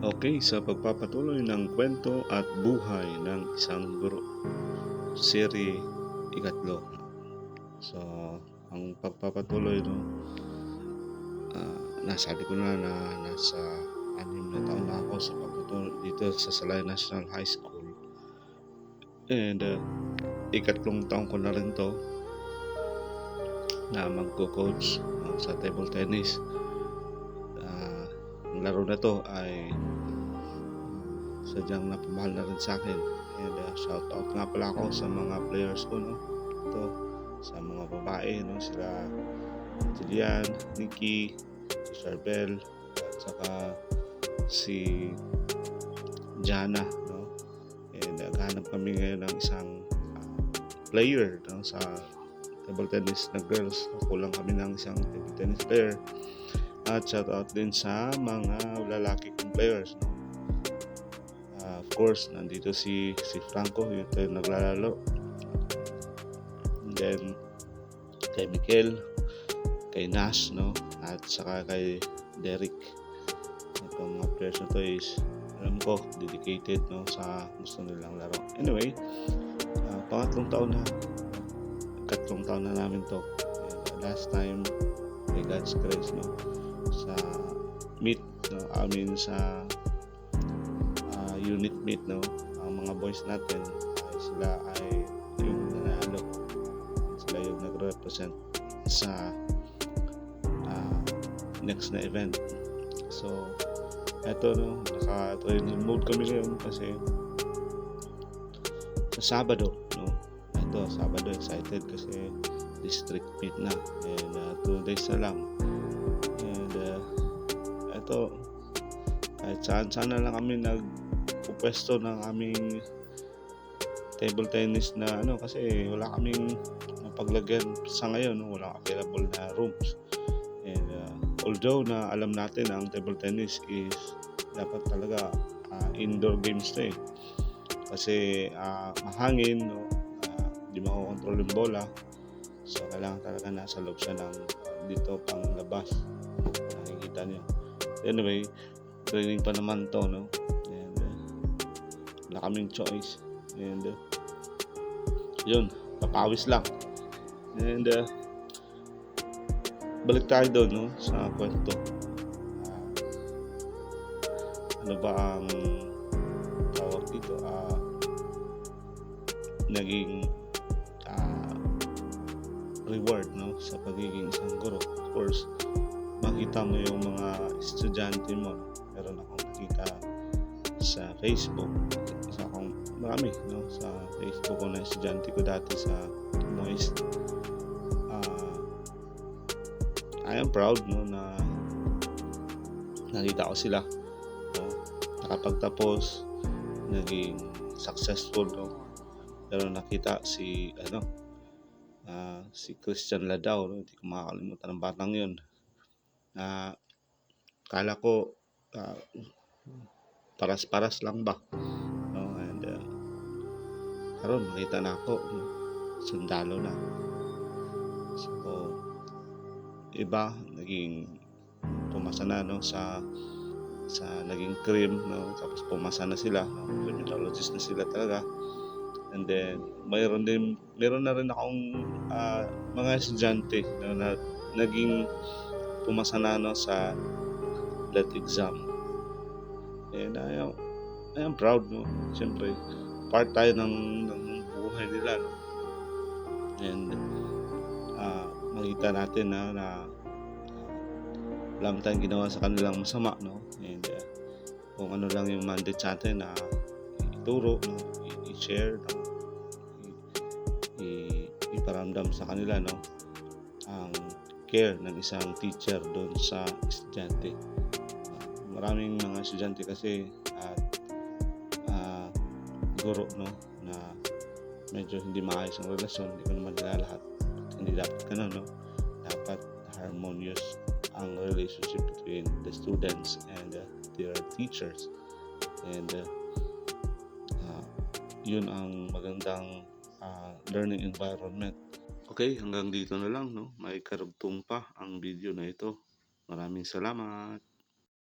Okay, sa pagpapatuloy ng kwento at buhay ng isang guro, serye ikatlo. So, ang pagpapatuloy, no, nasabi ko na nasa 6 na taon na ako sa pagpatuloy dito sa Salay National High School. And ikatlong taon ko na rin to na magko-coach sa table tennis. Ang laro na to ay sadyang napamahal na rin sa akin. And shout out nga pala ako sa mga players ko, no? Ito, sa mga babae, no? Sila Julian, Nikki, si Charbel, at saka si Jana, no? And naghanap kami ngayon ng isang player, no? Sa table tennis na girls. Kulang kami ng isang table tennis player. At shout out din sa mga lalaki kong players, no? Of course, nandito si Franco, yung naglalaro. And then, kay Mikel, kay Nash, no? At saka kay Derek. Itong mga players na to is, alam ko, dedicated, no? Sa gusto nilang laro. Anyway, katlong taon na namin to. And, last time, by God's grace, no? Sa meet, no? Sa unit meet, no, ang mga boys natin ay sila ay yung nanalo, sila yung nagre-represent sa next na event. So eto, no, naka-training mode kami ngayon kasi sa Sabado, no, Sabado, excited kasi district meet na, and 2 days na lang. And eto, kahit saan na lang kami pwesto ng aming table tennis na kasi wala kaming mapaglagyan sa ngayon, no? Walang available na rooms. And although na alam natin ang table tennis is dapat talaga indoor games na kasi mahangin, no? Di makokontrol yung bola, so kailangan talaga nasa loob siya ng dito pang labas, nakikita niyo. Anyway, training pa naman to, no? Wala kaming choice, and yun, papawis lang. And balik tayo doon, no, sa kwento. Ano ba ang tawag dito, naging reward, no, sa pagiging isang guro? Of course, makita mo yung mga estudyante mo. Meron akong nakita sa Facebook, marami, no, sa Facebook ko na estudyante ko dati sa Noise. I am proud, no, na nakita ko sila, no, nakapagtapos, naging successful, no. Pero nakita si Christian Ladao, no, hindi ko makakalimutan ang batang yun. Kala ko paras-paras lang ba, no? And karon nakita na ako, sundalo na. So iba naging pumasa na, no, sa naging cream, no, tapos pumasa na sila, no? Criminologist na sila talaga. And then meron na rin akong mga estudyante, no, na naging pumasa na, no, sa LET exam. And I am proud, no. Siyempre, part tayo ng buhay nila, no? And makita natin na wala tayong ginawa sa kanilang masama, no? And kung ano lang yung mandate sa atin na ituro, no? I-share, no? Iparamdam sa kanila, no, ang care ng isang teacher doon sa estudyante. Maraming mga estudyante kasi at guro, no, na medyo hindi maayos ang relasyon. Hindi ko naman nila lahat, hindi dapat ganun, no. Dapat harmonious ang relationship between the students and their teachers. And yun ang magandang learning environment. Okay, hanggang dito na lang, no. May karugtong pa ang video na ito. Maraming salamat.